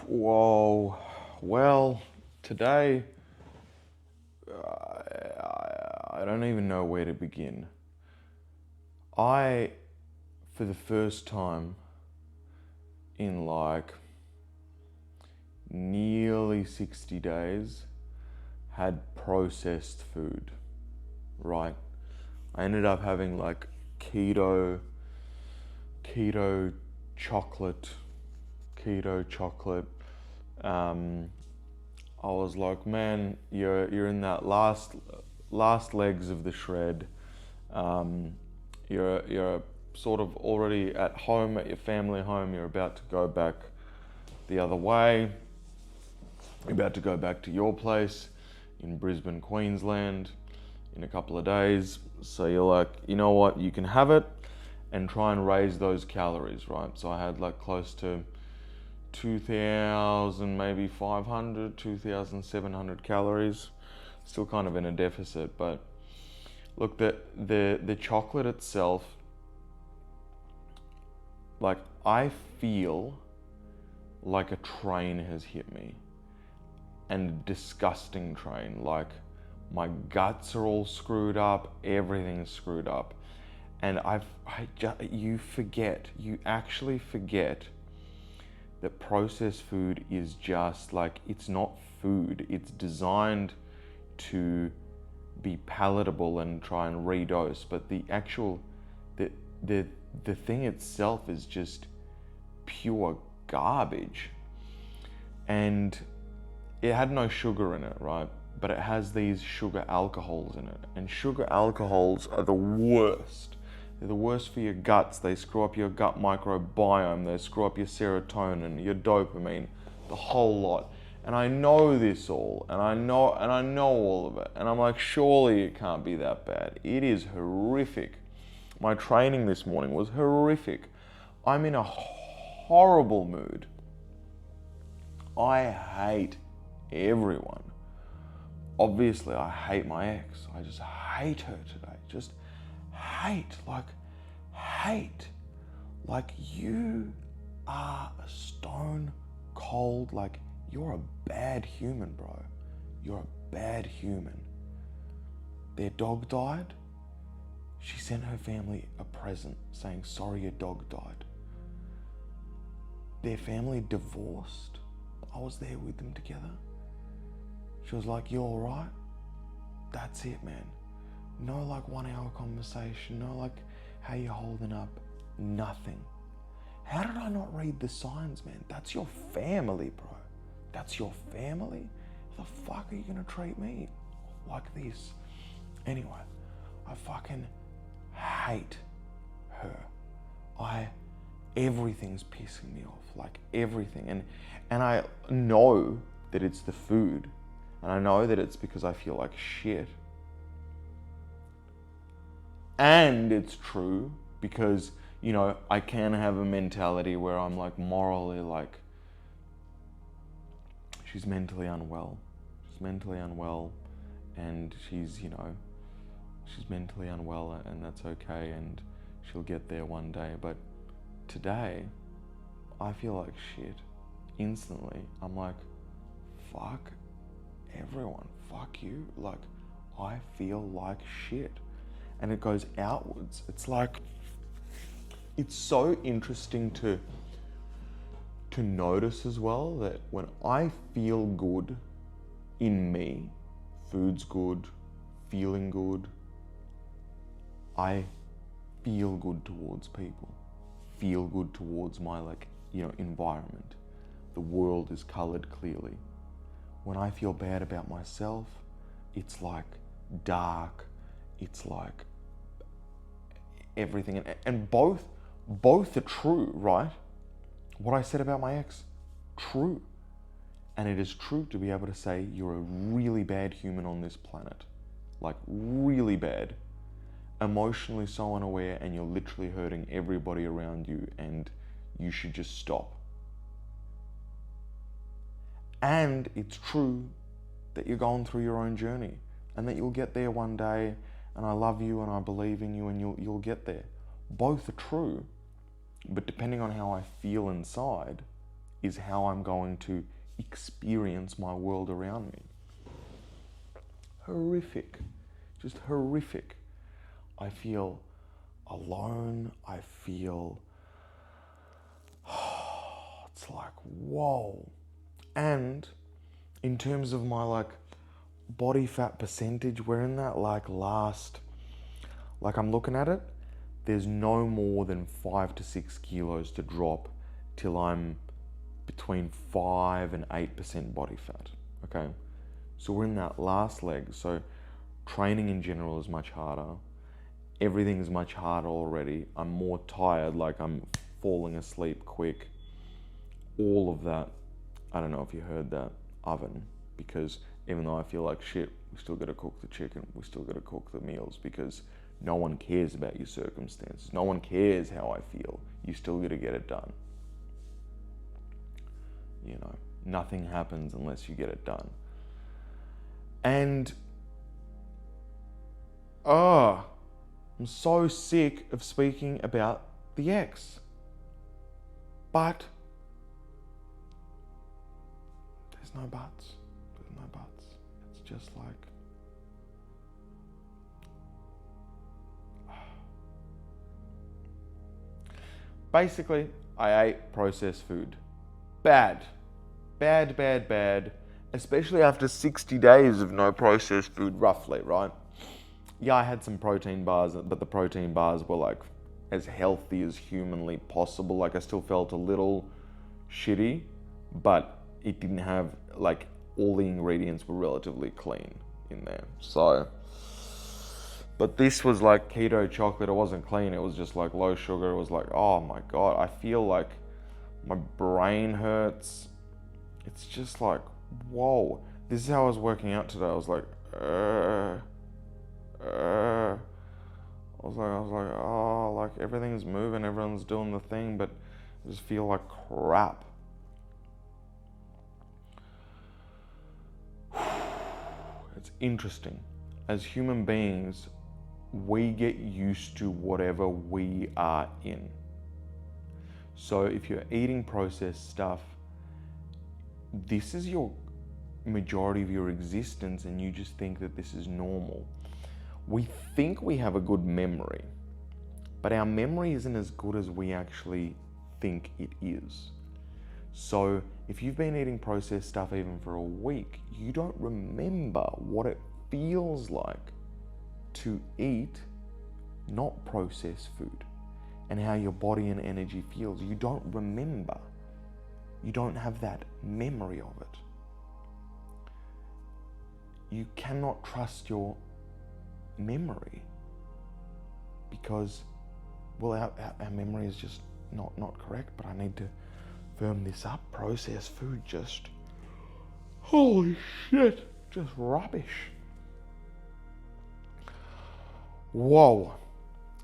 Whoa. Well, today, I don't even know where to begin. I, for the first time in like nearly 60 days, had processed food, right? I ended up having like keto chocolate, keto chocolate. I was like, man, you're in that last legs of the shred. You're sort of already at home, at your family home. You're about to go back the other way. You're about to go back to your place in Brisbane, Queensland, in a couple of days. So you're like, you know what? You can have it and try and raise those calories, right? So I had like close to 2,000, maybe 500, 2,700 calories. Still kind of in a deficit, but look, the chocolate itself, like I feel like a train has hit me, and a disgusting train. Like my guts are all screwed up, everything's screwed up, and you actually forget that processed food is just like, it's not food. It's designed to be palatable and try and redose, but the actual, the thing itself is just pure garbage. And it had no sugar in it, right? But it has these sugar alcohols in it, and sugar alcohols are the worst. They're the worst for your guts. They screw up your gut microbiome. They screw up your serotonin, your dopamine, the whole lot. And I know this all, and I know all of it. And I'm like, surely it can't be that bad. It is horrific. My training this morning was horrific. I'm in a horrible mood. I hate everyone. Obviously, I hate my ex. I just hate her today. Just hate. Like you are a stone cold, like you're a bad human, bro. You're a bad human. Their dog died. She sent her family a present saying, sorry your dog died. Their family divorced. I was there with them together. She was like, you all right? That's it, man. No like 1 hour conversation, no like, how you holding up? Nothing. How did I not read the signs, man? That's your family, bro. That's your family? How the fuck are you gonna treat me like this? Anyway, I fucking hate her. Everything's pissing me off, like everything. And I know that it's the food, and I know that it's because I feel like shit. And it's true because, you know, I can have a mentality where I'm like morally like, she's mentally unwell. She's mentally unwell, and she's mentally unwell, and that's okay, and she'll get there one day. But today, I feel like shit. Instantly, I'm like, fuck everyone, fuck you. Like, I feel like shit. And it goes outwards. It's like, it's so interesting to notice as well that when I feel good in me, food's good, feeling good, I feel good towards people, feel good towards my environment. The world is colored clearly. When I feel bad about myself, it's like dark, it's like everything. And both are true, right? What I said about my ex, true. And it is true to be able to say you're a really bad human on this planet. Like really bad. Emotionally so unaware, and you're literally hurting everybody around you, and you should just stop. And it's true that you're going through your own journey, and that you'll get there one day, and I love you and I believe in you, and you'll get there. Both are true, but depending on how I feel inside, is how I'm going to experience my world around me. Horrific. Just horrific. I feel alone. I feel, it's like, whoa. And in terms of my like body fat percentage, we're in that like last, like I'm looking at it, there's no more than 5 to 6 kilos to drop till I'm between 5 and 8% body fat, okay? So we're in that last leg. So training in general is much harder. Everything is much harder already. I'm more tired, like I'm falling asleep quick. All of that, I don't know if you heard that, oven, because even though I feel like shit, we still gotta cook the chicken, we still gotta cook the meals, because no one cares about your circumstances. No one cares how I feel. You still gotta get it done. You know, nothing happens unless you get it done. And, I'm so sick of speaking about the ex. But, there's no buts. There's no buts. It's just like, basically, I ate processed food. Bad. Bad, bad, bad. Especially after 60 days of no processed food, roughly, right? Yeah, I had some protein bars, but the protein bars were like as healthy as humanly possible. Like I still felt a little shitty, but it didn't have, like, all the ingredients were relatively clean in there. So, but this was like keto chocolate. It wasn't clean. It was just like low sugar. It was like, oh my God, I feel like my brain hurts. It's just like, whoa. This is how I was working out today. I was like, I was like, oh, like everything's moving, everyone's doing the thing, but I just feel like crap. It's interesting. As human beings, we get used to whatever we are in. So if you're eating processed stuff, this is your majority of your existence, and you just think that this is normal. We think we have a good memory, but our memory isn't as good as we actually think it is. So if you've been eating processed stuff even for a week, you don't remember what it feels like to eat not processed food and how your body and energy feels. You don't remember. You don't have that memory of it. You cannot trust your memory because, well, our memory is just not correct, but I need to firm this up. Processed food, just, holy shit, just rubbish. Whoa.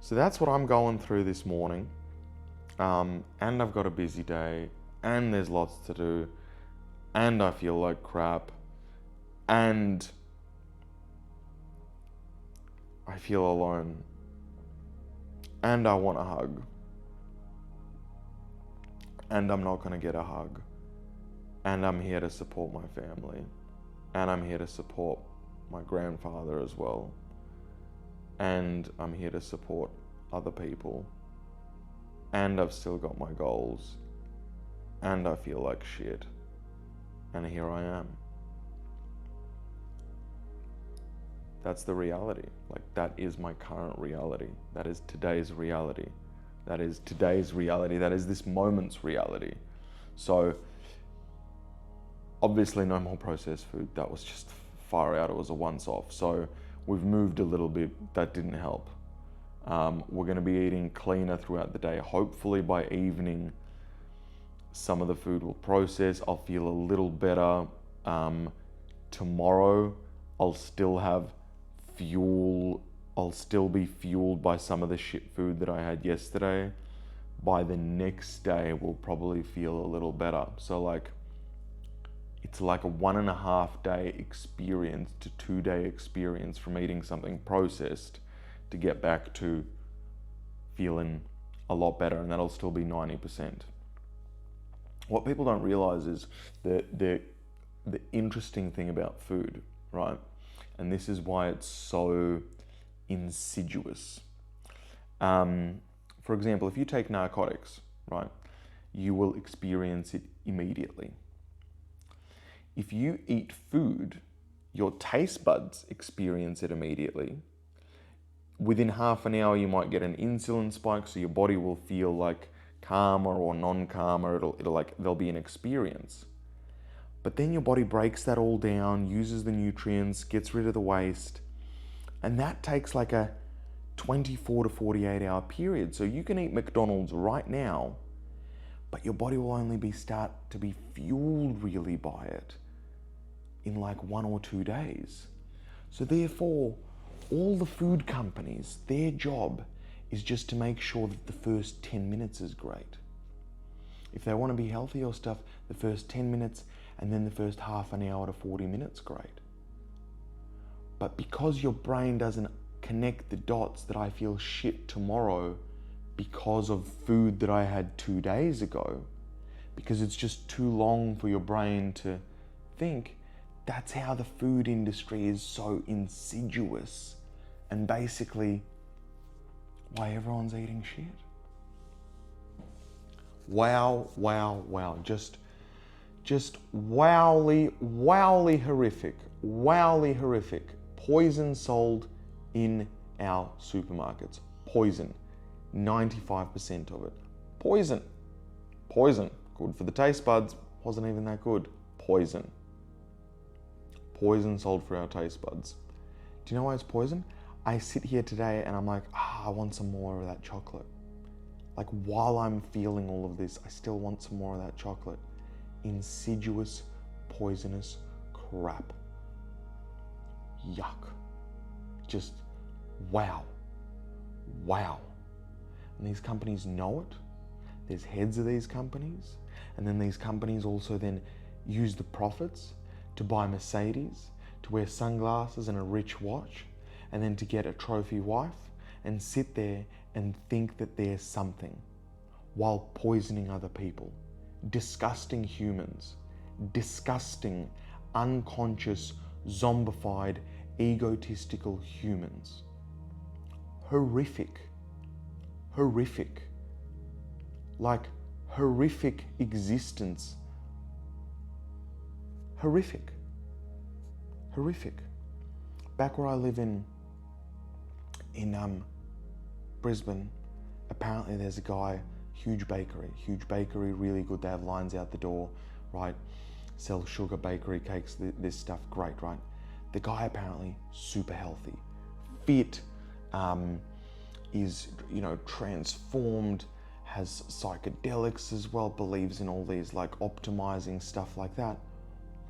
So that's what I'm going through this morning. And I've got a busy day, and there's lots to do, and I feel like crap, and I feel alone, and I want a hug, and I'm not going to get a hug, and I'm here to support my family, and I'm here to support my grandfather as well, and I'm here to support other people, and I've still got my goals, and I feel like shit, and here I am. That's the reality. Like, that is my current reality. That is today's reality. That is today's reality. That is this moment's reality. So, obviously no more processed food. That was just far out. It was a once-off. So, we've moved a little bit. That didn't help. We're going to be eating cleaner throughout the day. Hopefully by evening, some of the food will process. I'll feel a little better. Tomorrow, I'll still have fuel. I'll still be fueled by some of the shit food that I had yesterday. By the next day, we'll probably feel a little better. So like, it's like a 1.5 day experience to 2 day experience from eating something processed to get back to feeling a lot better, and that'll still be 90%. what people don't realize is the interesting thing about food, right? And this is why it's so insidious. For example, if you take narcotics, right, you will experience it immediately. If you eat food, your taste buds experience it immediately. Within half an hour, you might get an insulin spike, so your body will feel like calmer or non-calmer. It'll like, there'll be an experience. But then your body breaks that all down, uses the nutrients, gets rid of the waste, and that takes like a 24 to 48 hour period. So you can eat McDonald's right now, but your body will only start to be fueled really by it in like 1 or 2 days. So therefore, all the food companies, their job is just to make sure that the first 10 minutes is great. If they want to be healthy or stuff, the first 10 minutes and then the first half an hour to 40 minutes, great. But because your brain doesn't connect the dots that I feel shit tomorrow because of food that I had 2 days ago, because it's just too long for your brain to think, that's how the food industry is so insidious and basically why everyone's eating shit. Wow. Just wowly horrific. Poison sold in our supermarkets. Poison. 95% of it. Poison. Good for the taste buds. Wasn't even that good. Poison sold for our taste buds. Do you know why it's poison? I sit here today and I'm like, I want some more of that chocolate. Like while I'm feeling all of this, I still want some more of that chocolate. Insidious, poisonous crap. Yuck. Just wow. And these companies know it. There's heads of these companies. And then these companies also then use the profits to buy Mercedes, to wear sunglasses and a rich watch, and then to get a trophy wife and sit there and think that they're something while poisoning other people. Disgusting humans. Disgusting, unconscious, zombified, egotistical humans. Horrific. Like horrific existence. Horrific. Back where I live in Brisbane, apparently there's a guy, huge bakery, really good. They have lines out the door, right? Sell sugar, bakery, cakes, this stuff, great, right? The guy apparently super healthy, fit, is, transformed, has psychedelics as well, believes in all these like optimizing stuff like that,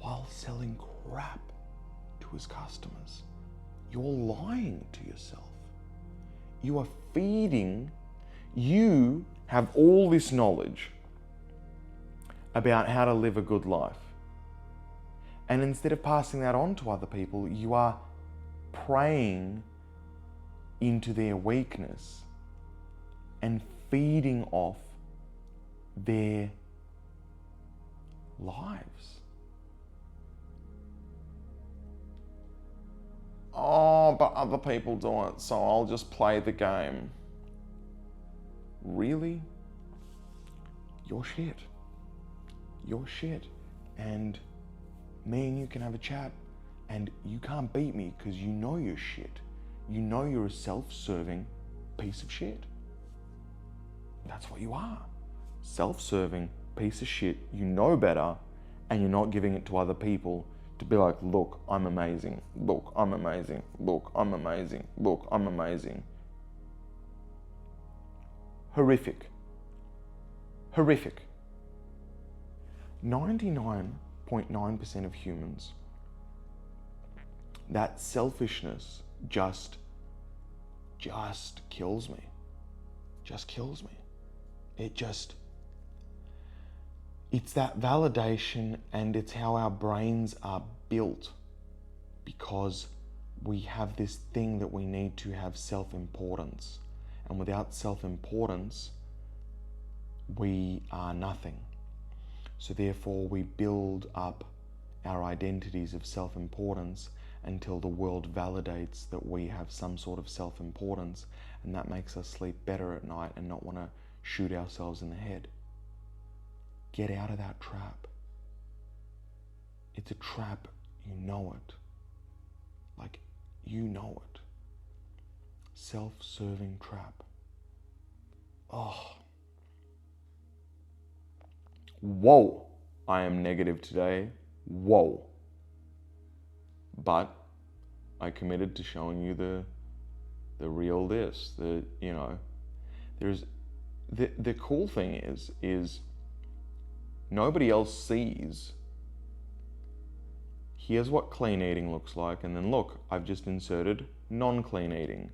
while selling crap to his customers. You're lying to yourself. You are feeding, you have all this knowledge about how to live a good life. And instead of passing that on to other people, you are preying into their weakness and feeding off their lives. Oh, but other people do it, so I'll just play the game. Really? You're shit. And me and you can have a chat, and you can't beat me because you know you're shit. You know you're a self-serving piece of shit. That's what you are. Self-serving piece of shit. You know better, and you're not giving it to other people to be like, look, I'm amazing. Look, I'm amazing. Look, I'm amazing. Look, I'm amazing. Horrific. 99.9% of humans, that selfishness just kills me. It's that validation, and it's how our brains are built, because we have this thing that we need to have self-importance. And without self-importance, we are nothing. So therefore we build up our identities of self-importance until the world validates that we have some sort of self-importance, and that makes us sleep better at night and not want to shoot ourselves in the head. Get out of that trap. It's a trap, you know it. Like, you know it. Self-serving trap. Oh. Whoa. I am negative today. Whoa. But I committed to showing you the real this. There's the cool thing is nobody else sees. Here's what clean eating looks like, and then look, I've just inserted non-clean eating.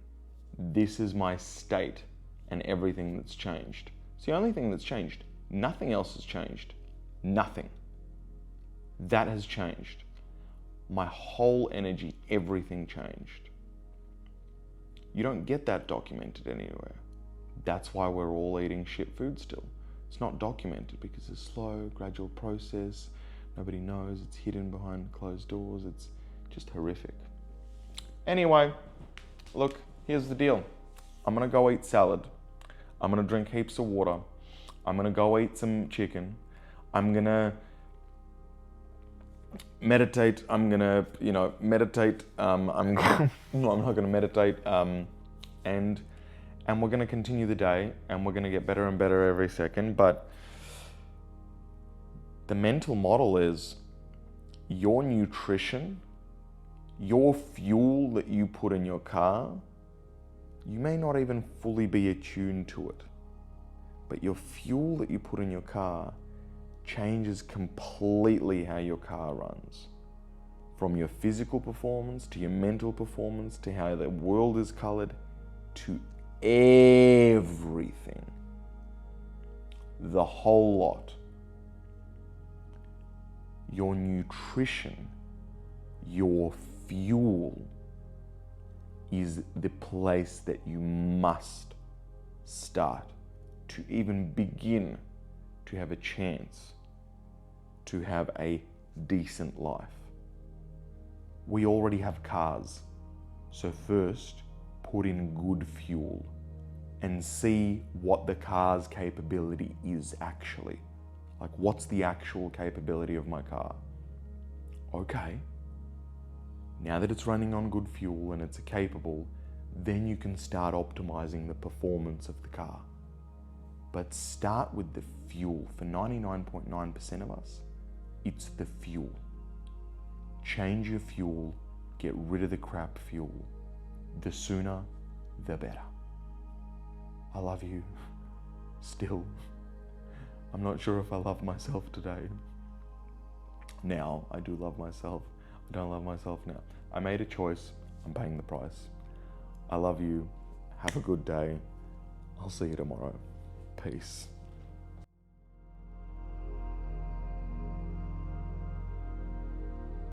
This is my state and everything that's changed. It's the only thing that's changed. Nothing else has changed. Nothing. That has changed. My whole energy, everything changed. You don't get that documented anywhere. That's why we're all eating shit food still. It's not documented because it's a slow, gradual process. Nobody knows. It's hidden behind closed doors. It's just horrific. Anyway, look, here's the deal. I'm gonna go eat salad. I'm gonna drink heaps of water. I'm gonna go eat some chicken. I'm gonna meditate. I'm gonna, meditate. I'm not gonna meditate. And we're gonna continue the day, and we're gonna get better and better every second. But the mental model is your nutrition, your fuel that you put in your car. You may not even fully be attuned to it, but your fuel that you put in your car changes completely how your car runs. From your physical performance to your mental performance to how the world is colored to everything. The whole lot. Your nutrition, your fuel is the place that you must start to even begin to have a chance to have a decent life. We already have cars, so first put in good fuel and see what the car's capability is actually. Like, what's the actual capability of my car? Okay, now that it's running on good fuel and it's capable, then you can start optimizing the performance of the car. But start with the fuel. For 99.9% of us, it's the fuel. Change your fuel, get rid of the crap fuel. The sooner, the better. I love you, still. I'm not sure if I love myself today. Now, I do love myself. I don't love myself now. I made a choice. I'm paying the price. I love you. Have a good day. I'll see you tomorrow. Peace.